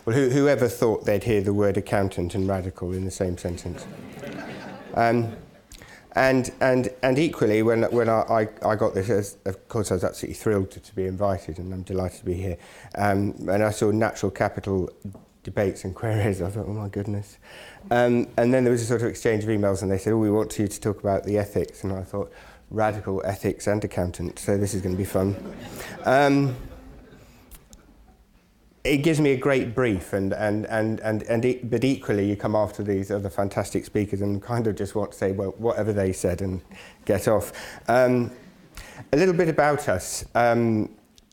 Well, whoever thought they'd hear the word accountant and radical in the same sentence? And equally, when I got this, of course, I was absolutely thrilled to be invited, and I'm delighted to be here. And I saw natural capital debates and queries. I thought, oh my goodness. And then there was a sort of exchange of emails, and they said, oh, we want you to talk about the ethics. And I thought, radical ethics and accountant, so this is going to be fun. It gives me a great brief, but equally you come after these other fantastic speakers and kind of just want to say, well, whatever they said and get off. A little bit about us.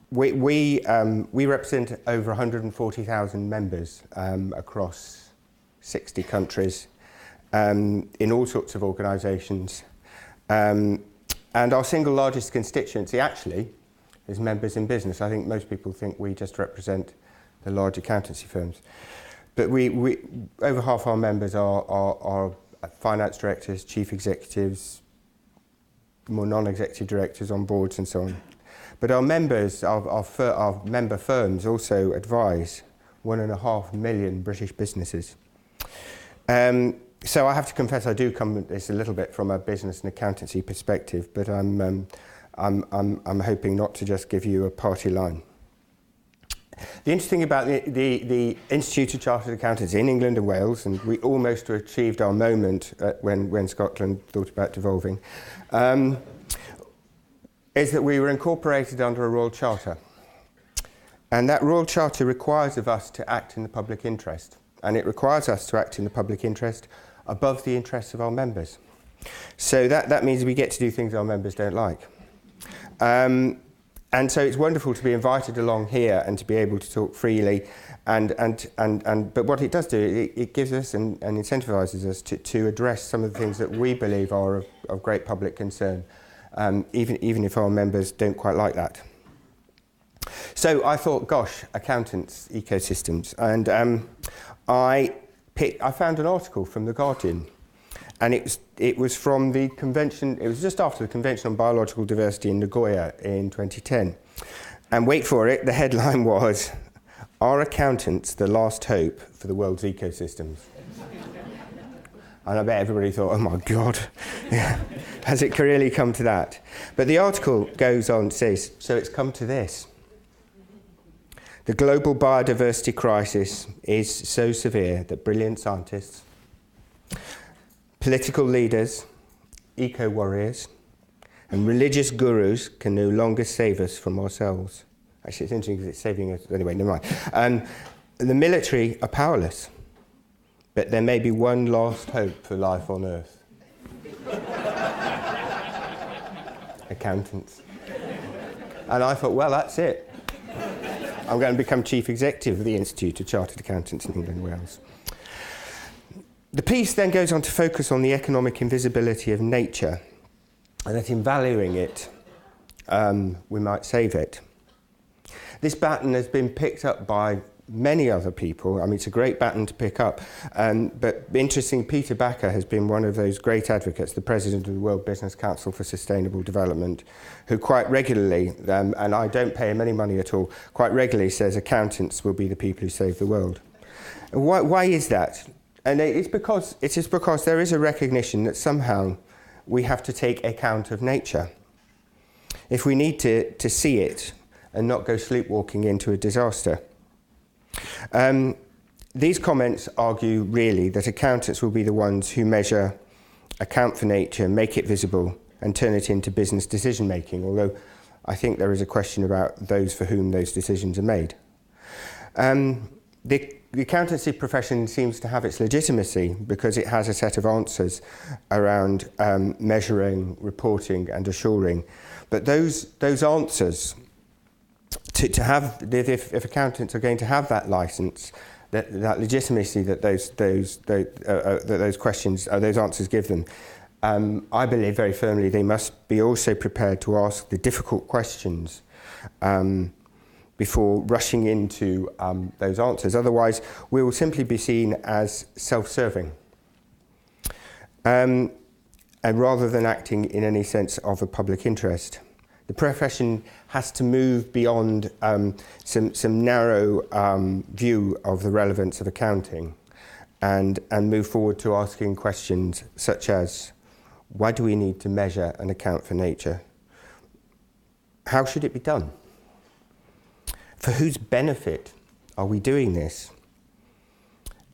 We represent over 140,000 members across 60 countries in all sorts of organisations. And our single largest constituency actually is members in business. I think most people think we just represent the large accountancy firms. But we over half our members are finance directors, chief executives, more non-executive directors on boards and so on. But our members, our member firms also advise 1.5 million British businesses. So I have to confess I do come at this a little bit from a business and accountancy perspective, but I'm hoping not to just give you a party line. The interesting thing about the Institute of Chartered Accountants in England and Wales, and we almost achieved our moment when Scotland thought about devolving, is that we were incorporated under a Royal Charter. And that Royal Charter requires of us to act in the public interest. And it requires us to act in the public interest above the interests of our members. So that means we get to do things our members don't like. And so it's wonderful to be invited along here and to be able to talk freely. But what it does do, it gives us and incentivises us to address some of the things that we believe are of great public concern, even if our members don't quite like that. So I thought, gosh, accountants, ecosystems. And I found an article from The Guardian. And it was from the convention, it was just after the Convention on Biological Diversity in Nagoya in 2010. And wait for it, the headline was, "Are accountants the last hope for the world's ecosystems?" And I bet everybody thought, oh my God, has it really come to that? But the article goes on to say, so it's come to this. The global biodiversity crisis is so severe that brilliant scientists, political leaders, eco-warriors, and religious gurus can no longer save us from ourselves. Actually, it's interesting because it's saving us. Anyway, never mind. The military are powerless, but there may be one last hope for life on Earth. Accountants. And I thought, well, that's it. I'm going to become chief executive of the Institute of Chartered Accountants in England and Wales. The piece then goes on to focus on the economic invisibility of nature, and that in valuing it, we might save it. This baton has been picked up by many other people. I mean, it's a great baton to pick up. But interesting, Peter Backer has been one of those great advocates, the president of the World Business Council for Sustainable Development, who quite regularly, and I don't pay him any money at all, quite regularly says accountants will be the people who save the world. And why is that? And it is because there is a recognition that somehow we have to take account of nature. If we need to see it and not go sleepwalking into a disaster. These comments argue really that accountants will be the ones who measure, account for nature, make it visible, and turn it into business decision making, although I think there is a question about those for whom those decisions are made. The accountancy profession seems to have its legitimacy because it has a set of answers around measuring, reporting and assuring. But those answers, to have, if accountants are going to have that license, that legitimacy that those questions, those answers give them, I believe very firmly they must be also prepared to ask the difficult questions before rushing into those answers. Otherwise, we will simply be seen as self-serving, and rather than acting in any sense of a public interest. The profession has to move beyond some narrow view of the relevance of accounting and move forward to asking questions such as, why do we need to measure and account for nature? How should it be done? For whose benefit are we doing this?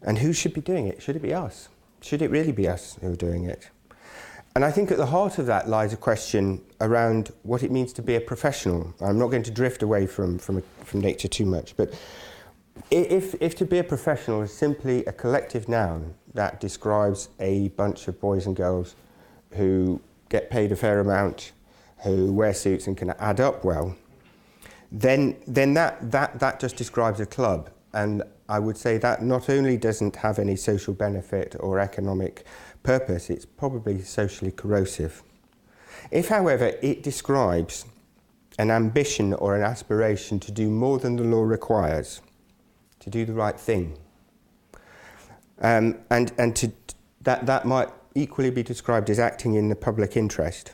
And who should be doing it? Should it be us? Should it really be us who are doing it? And I think at the heart of that lies a question around what it means to be a professional. I'm not going to drift away from nature too much, but if to be a professional is simply a collective noun that describes a bunch of boys and girls who get paid a fair amount, who wear suits and can add up well, then that just describes a club. And I would say that not only doesn't have any social benefit or economic purpose, it's probably socially corrosive. If, however, it describes an ambition or an aspiration to do more than the law requires, to do the right thing, and that might equally be described as acting in the public interest.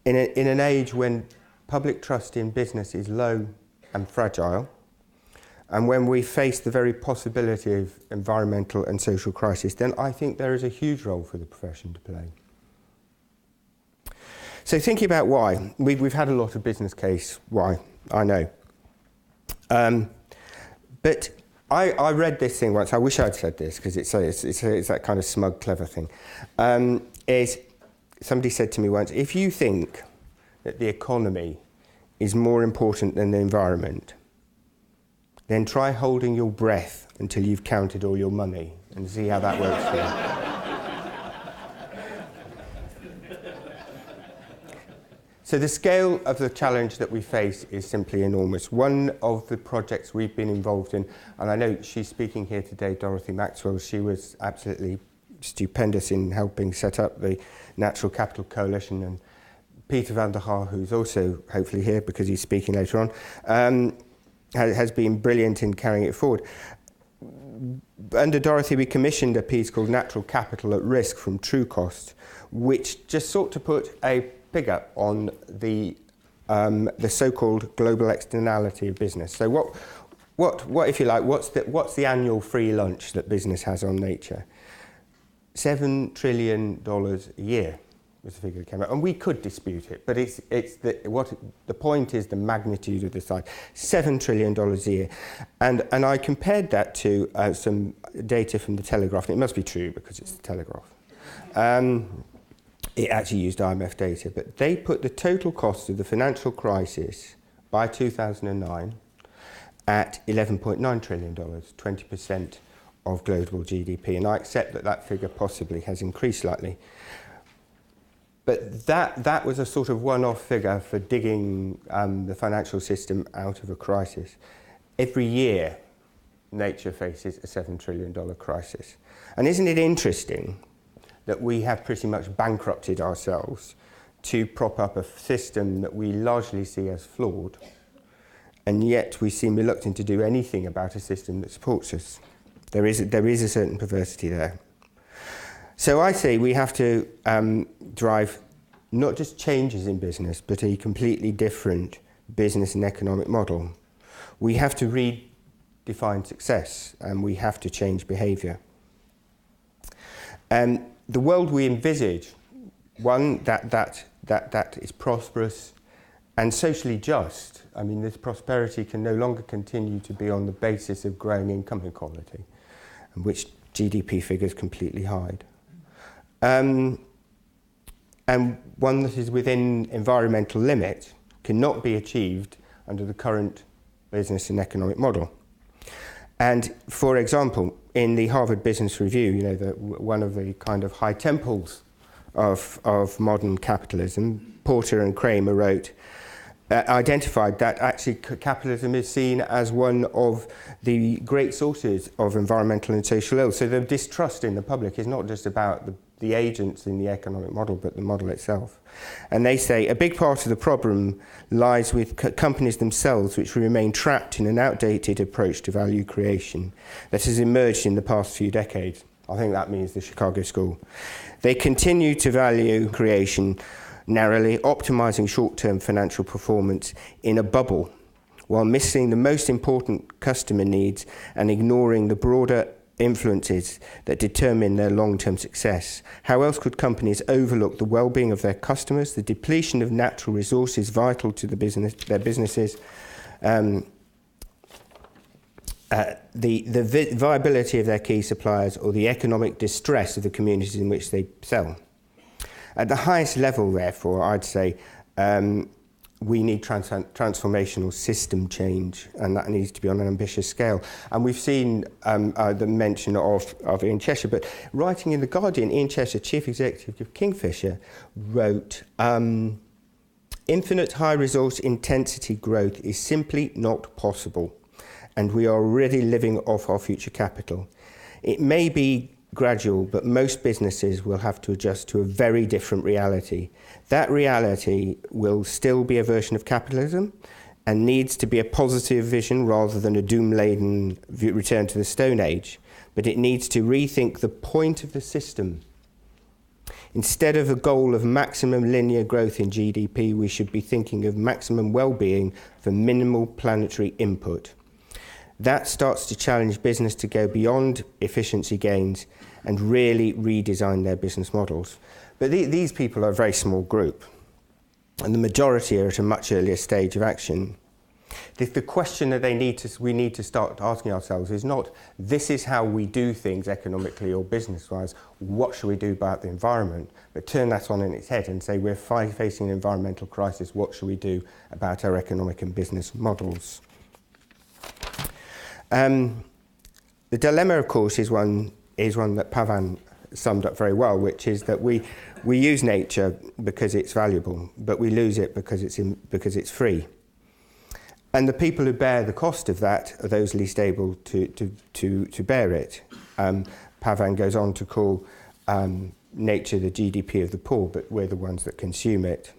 In an age when public trust in business is low and fragile, and when we face the very possibility of environmental and social crisis, then I think there is a huge role for the profession to play. So thinking about why, we've had a lot of business case why, I know. But I read this thing once, I wish I'd said this, because it's that kind of smug, clever thing. Somebody said to me once, if you think that the economy is more important than the environment, then try holding your breath until you've counted all your money and see how that works for you. So the scale of the challenge that we face is simply enormous. One of the projects we've been involved in, and I know she's speaking here today, Dorothy Maxwell, she was absolutely stupendous in helping set up the Natural Capital Coalition, and Peter van der Haar, who's also hopefully here because he's speaking later on, has been brilliant in carrying it forward. Under Dorothy, we commissioned a piece called Natural Capital at Risk from True Cost, which just sought to put a figure on the so-called global externality of business. So what if you like, what's the annual free lunch that business has on nature? $7 trillion a year. Was the figure that came out, and we could dispute it, but the point is the magnitude of the size. $7 trillion a year, and I compared that to some data from the Telegraph, and it must be true because it's the Telegraph. It actually used IMF data, but they put the total cost of the financial crisis by 2009 at $11.9 trillion, 20% of global GDP, and I accept that figure possibly has increased slightly. But that was a sort of one-off figure for digging the financial system out of a crisis. Every year, nature faces a $7 trillion crisis. And isn't it interesting that we have pretty much bankrupted ourselves to prop up a system that we largely see as flawed, and yet we seem reluctant to do anything about a system that supports us? There is a certain perversity there. So I say we have to drive not just changes in business, but a completely different business and economic model. We have to redefine success, and we have to change behaviour. The world we envisage, one that is prosperous and socially just. I mean, this prosperity can no longer continue to be on the basis of growing income inequality, which GDP figures completely hide. And one that is within environmental limit cannot be achieved under the current business and economic model. And for example, in the Harvard Business Review, you know, one of the kind of high temples of modern capitalism, Porter and Kramer wrote, identified that actually capitalism is seen as one of the great sources of environmental and social ills. So the distrust in the public is not just about the agents in the economic model, but the model itself. And they say a big part of the problem lies with companies themselves, which remain trapped in an outdated approach to value creation that has emerged in the past few decades. I think that means the Chicago School. They continue to value creation narrowly, optimising short-term financial performance in a bubble, while missing the most important customer needs and ignoring the broader influences that determine their long-term success. How else could companies overlook the well-being of their customers, the depletion of natural resources vital to their businesses, the viability of their key suppliers, or the economic distress of the communities in which they sell? At the highest level, therefore, I'd say we need transformational system change, and that needs to be on an ambitious scale. And we've seen the mention of Ian Cheshire, but writing in The Guardian, Ian Cheshire, Chief Executive of Kingfisher, wrote, "Infinite high resource intensity growth is simply not possible, and we are already living off our future capital. It may be gradual, but most businesses will have to adjust to a very different reality. That reality will still be a version of capitalism and needs to be a positive vision rather than a doom-laden return to the Stone Age. But it needs to rethink the point of the system. Instead of a goal of maximum linear growth in GDP, we should be thinking of maximum well-being for minimal planetary input. That starts to challenge business to go beyond efficiency gains and really redesign their business models." But these people are a very small group, and the majority are at a much earlier stage of action. The question that we need to start asking ourselves is not, this is how we do things economically or business-wise, what should we do about the environment? But turn that on in its head and say, we're facing an environmental crisis, what should we do about our economic and business models? The dilemma, of course, is one that Pavan summed up very well, which is that we use nature because it's valuable, but we lose it because it's free. And the people who bear the cost of that are those least able to bear it. Pavan goes on to call nature the GDP of the poor, but we're the ones that consume it.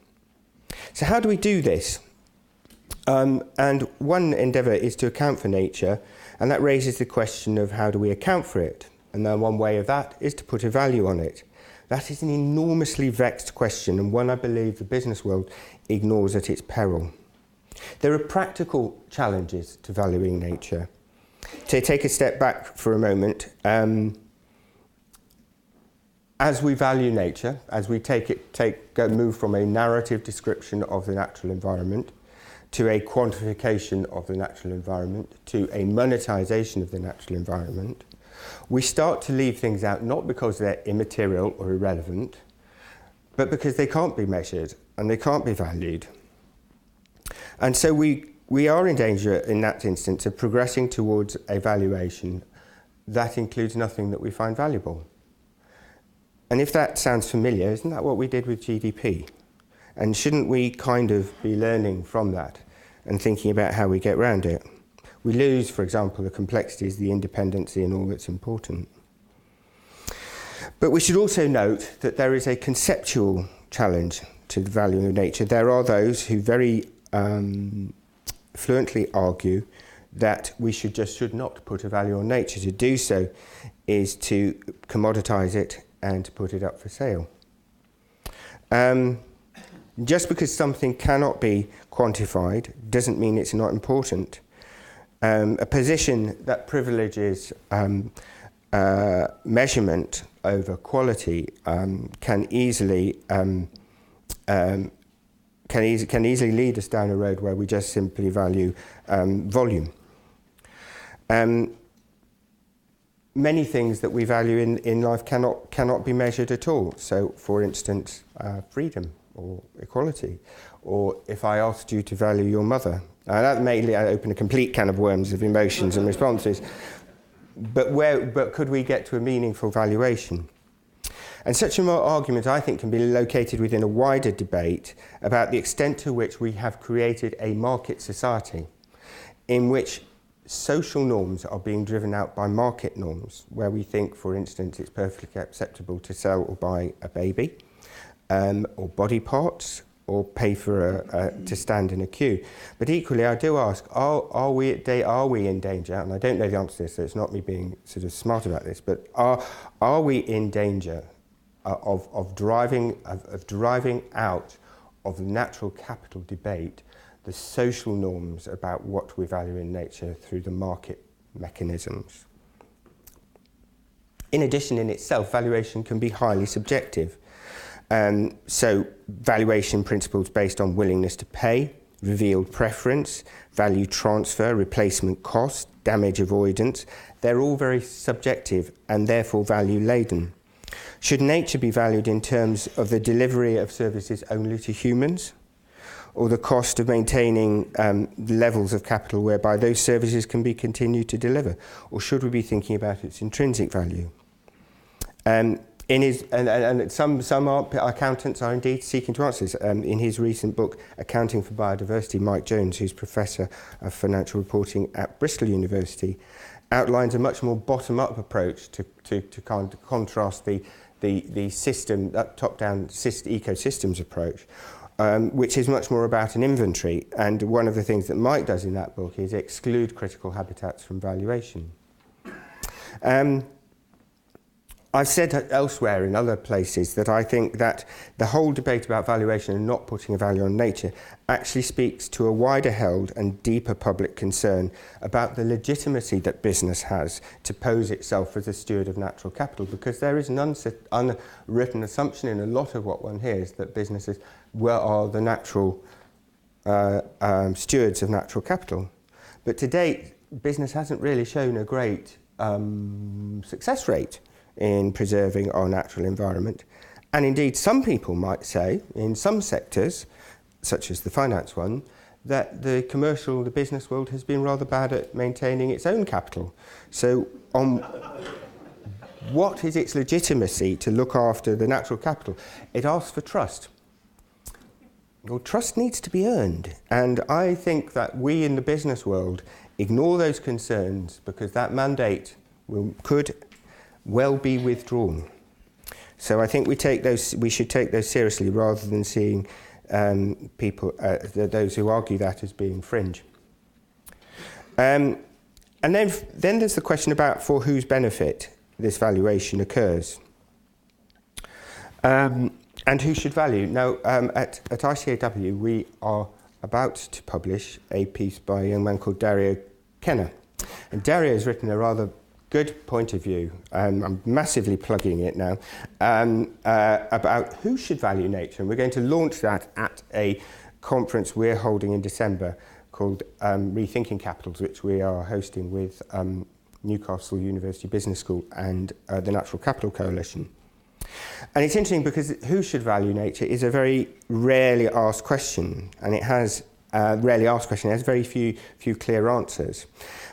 So how do we do this? And one endeavour is to account for nature, and that raises the question of how do we account for it? And then one way of that is to put a value on it. That is an enormously vexed question, and one I believe the business world ignores at its peril. There are practical challenges to valuing nature. To take a step back for a moment, as we value nature, as we move from a narrative description of the natural environment to a quantification of the natural environment, to a monetisation of the natural environment, we start to leave things out not because they're immaterial or irrelevant, but because they can't be measured and they can't be valued. And so we are in danger in that instance of progressing towards a valuation that includes nothing that we find valuable. And if that sounds familiar, isn't that what we did with GDP? And shouldn't we kind of be learning from that and thinking about how we get around it? We lose, for example, the complexities, the independency and all that's important. But we should also note that there is a conceptual challenge to the value of nature. There are those who very fluently argue that we should not put a value on nature. To do so is to commoditize it and to put it up for sale. Just because something cannot be quantified doesn't mean it's not important. A position that privileges measurement over quality can easily lead us down a road where we just simply value volume. Many things that we value in life cannot be measured at all. So, for instance, freedom or equality, or if I asked you to value your mother, that may open a complete can of worms of emotions and responses. But could we get to a meaningful valuation? And such an argument, I think, can be located within a wider debate about the extent to which we have created a market society in which social norms are being driven out by market norms, where we think, for instance, it's perfectly acceptable to sell or buy a baby, or body parts, or pay for to stand in a queue. But equally, I do ask, are we in danger? And I don't know the answer to this, so it's not me being sort of smart about this, but are we in danger of driving out of the natural capital debate the social norms about what we value in nature through the market mechanisms. In addition, in itself, valuation can be highly subjective. So valuation principles based on willingness to pay, revealed preference, value transfer, replacement cost, damage avoidance, they're all very subjective and therefore value laden. Should nature be valued in terms of the delivery of services only to humans, or the cost of maintaining levels of capital whereby those services can be continued to deliver? Or should we be thinking about its intrinsic value? And some accountants are indeed seeking to answer this. In his recent book, Accounting for Biodiversity, Mike Jones, who's Professor of Financial Reporting at Bristol University, outlines a much more bottom-up approach to kind of contrast the system, that top-down ecosystems approach, which is much more about an inventory. And one of the things that Mike does in that book is exclude critical habitats from valuation. I've said elsewhere in other places that I think that the whole debate about valuation and not putting a value on nature actually speaks to a wider held and deeper public concern about the legitimacy that business has to pose itself as a steward of natural capital, because there is an unwritten assumption in a lot of what one hears that businesses are the natural stewards of natural capital. But to date, business hasn't really shown a great success rate in preserving our natural environment. And indeed, some people might say, in some sectors, such as the finance one, that the business world has been rather bad at maintaining its own capital. So what is its legitimacy to look after the natural capital? It asks for trust. Well, trust needs to be earned. And I think that we in the business world ignore those concerns because that mandate could well be withdrawn. So I think we should take those seriously rather than seeing those who argue that as being fringe. And then there's the question about for whose benefit this valuation occurs. And who should value? Now, at ICAEW, we are about to publish a piece by a young man called Dario Kenner. And Dario has written a rather good point of view, I'm massively plugging it now, about who should value nature. And we're going to launch that at a conference we're holding in December called Rethinking Capital, which we are hosting with Newcastle University Business School and the Natural Capital Coalition. And it's interesting because who should value nature is a very rarely asked question, and it has very few clear answers.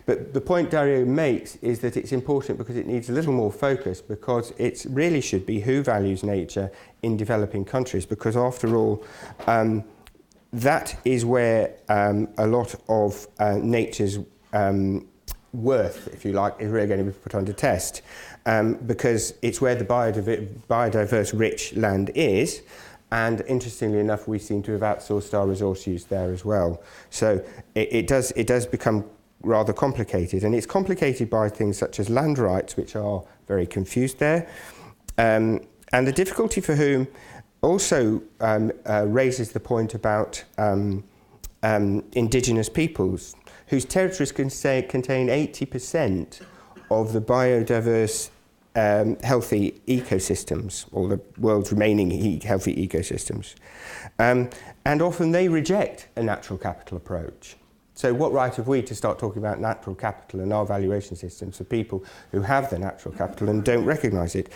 But the point Dario makes is that it's important because it needs a little more focus, because it really should be who values nature in developing countries, because after all, that is where a lot of nature's worth, if you like, is really going to be put under test, because it's where the biodiverse rich land is. And interestingly enough, we seem to have outsourced our resource use there as well. So it does become rather complicated, and it's complicated by things such as land rights, which are very confused there, and the difficulty for whom also raises the point about Indigenous peoples, whose territories contain 80% of the biodiverse healthy ecosystems, or the world's remaining healthy ecosystems. And often they reject a natural capital approach. So what right have we to start talking about natural capital and our valuation systems for people who have the natural capital and don't recognise it?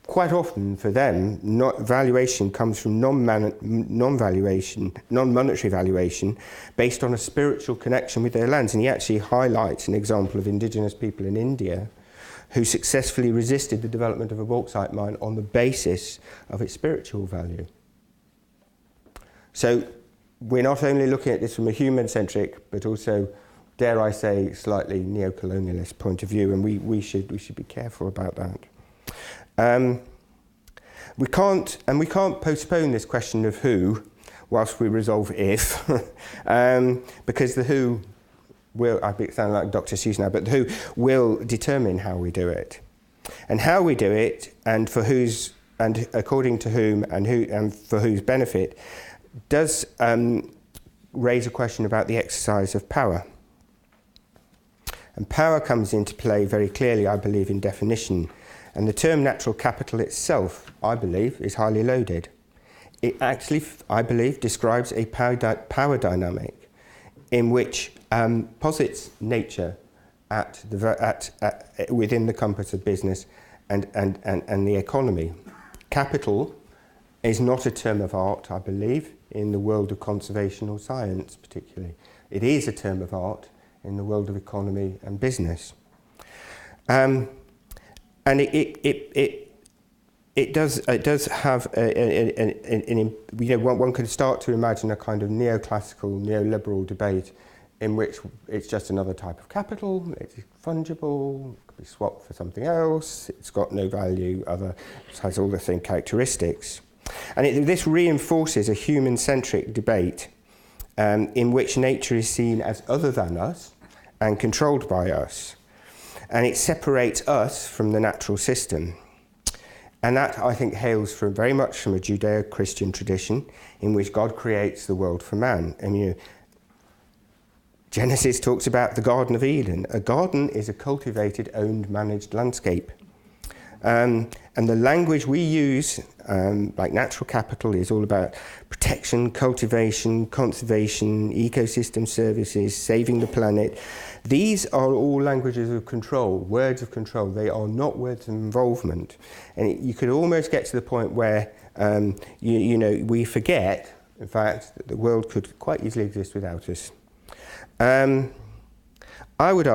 Quite often for them, valuation comes from non-monetary valuation based on a spiritual connection with their lands. And he actually highlights an example of Indigenous people in India who successfully resisted the development of a bauxite mine on the basis of its spiritual value. So we're not only looking at this from a human-centric, but also, dare I say, slightly neo-colonialist point of view, and we should be careful about that. We can't postpone this question of who whilst we resolve if, because the who will, I sound like Dr. Seuss now, but the who will determine how we do it. And how we do it, and for whose and according to whom and for whose benefit, does raise a question about the exercise of power. And power comes into play very clearly, I believe, in definition. And the term natural capital itself, I believe, is highly loaded. It actually, I believe, describes a power dynamic in which posits nature within the compass of business and the economy. Capital is not a term of art, I believe, in the world of conservation or science particularly. It is a term of art in the world of economy and business. And it does have one can start to imagine a kind of neoclassical, neoliberal debate in which it's just another type of capital, it's fungible, it could be swapped for something else, it's got no value, it has all the same characteristics. And this reinforces a human-centric debate in which nature is seen as other than us and controlled by us. And it separates us from the natural system. And that, I think, hails very much from a Judeo-Christian tradition in which God creates the world for man. And Genesis talks about the Garden of Eden. A garden is a cultivated, owned, managed landscape. And the language we use, like natural capital, is all about protection, cultivation, conservation, ecosystem services, saving the planet. These are all languages of control, words of control. They are not words of involvement. And you could almost get to the point where, we forget, in fact, that the world could quite easily exist without us. I would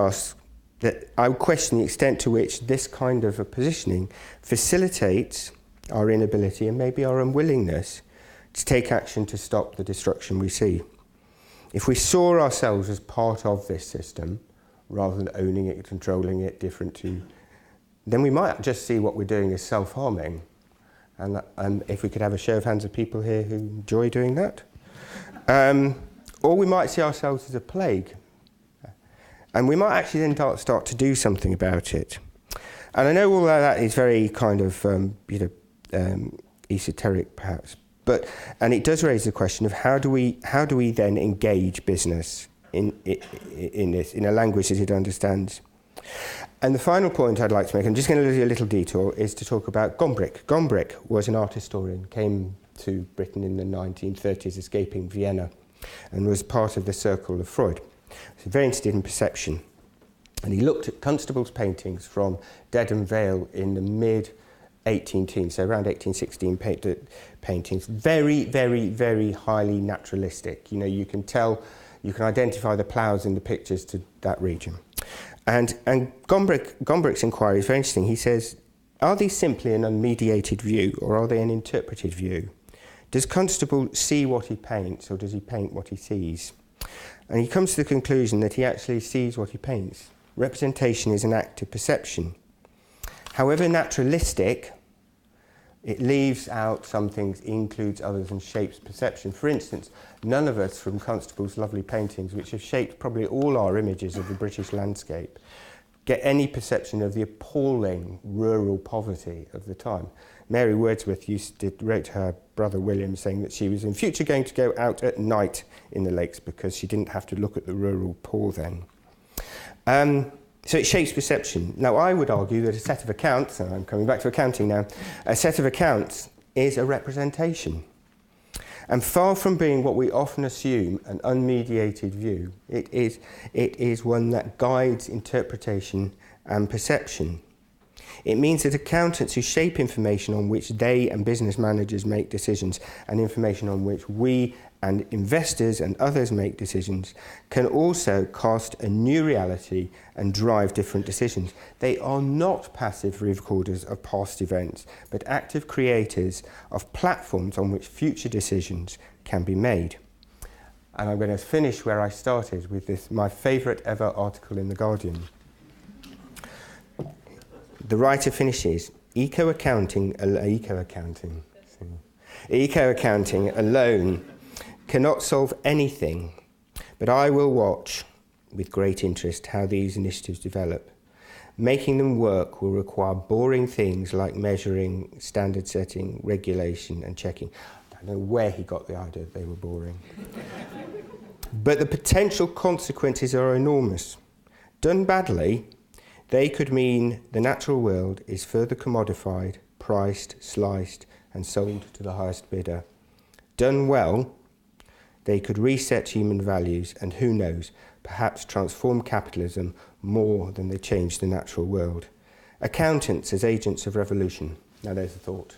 question the extent to which this kind of a positioning facilitates our inability and maybe our unwillingness to take action to stop the destruction we see. If we saw ourselves as part of this system, rather than owning it, controlling it, then we might just see what we're doing as self-harming. And if we could have a show of hands of people here who enjoy doing that. Or we might see ourselves as a plague. And we might actually then start to do something about it. And I know all of that is very kind of, esoteric perhaps. And it does raise the question of how do we then engage business in this, in a language that it understands. And the final point I'd like to make, I'm just going to do a little detour, is to talk about Gombrich. Gombrich was an art historian, came to Britain in the 1930s, escaping Vienna, and was part of the circle of Freud. He was very interested in perception. And he looked at Constable's paintings from Dedham Vale in the mid-18 so around 1816 paintings. Very, very, very highly naturalistic. You can tell, you can identify the ploughs in the pictures to that region. And Gombrich's inquiry is very interesting. He says, are these simply an unmediated view, or are they an interpreted view? Does Constable see what he paints, or does he paint what he sees? And he comes to the conclusion that he actually sees what he paints. Representation is an act of perception. However naturalistic, it leaves out some things, includes others, and shapes perception. For instance, none of us from Constable's lovely paintings, which have shaped probably all our images of the British landscape, get any perception of the appalling rural poverty of the time. Mary Wordsworth wrote to her brother William saying that she was in future going to go out at night in the lakes because she didn't have to look at the rural poor then. So it shapes perception. Now, I would argue that a set of accounts, and I'm coming back to accounting now, a set of accounts is a representation. And far from being what we often assume, an unmediated view, it is one that guides interpretation and perception. It means that accountants who shape information on which they and business managers make decisions, and information on which we and investors and others make decisions, can also cast a new reality and drive different decisions. They are not passive recorders of past events, but active creators of platforms on which future decisions can be made. And I'm going to finish where I started with this, my favourite ever article in The Guardian. The writer finishes, eco-accounting alone cannot solve anything, but I will watch with great interest how these initiatives develop. Making them work will require boring things like measuring, standard setting, regulation and checking. I don't know where he got the idea that they were boring. But the potential consequences are enormous. Done badly, they could mean the natural world is further commodified, priced, sliced and sold to the highest bidder. Done well, they could reset human values and, who knows, perhaps transform capitalism more than they change the natural world. Accountants as agents of revolution. Now there's a thought.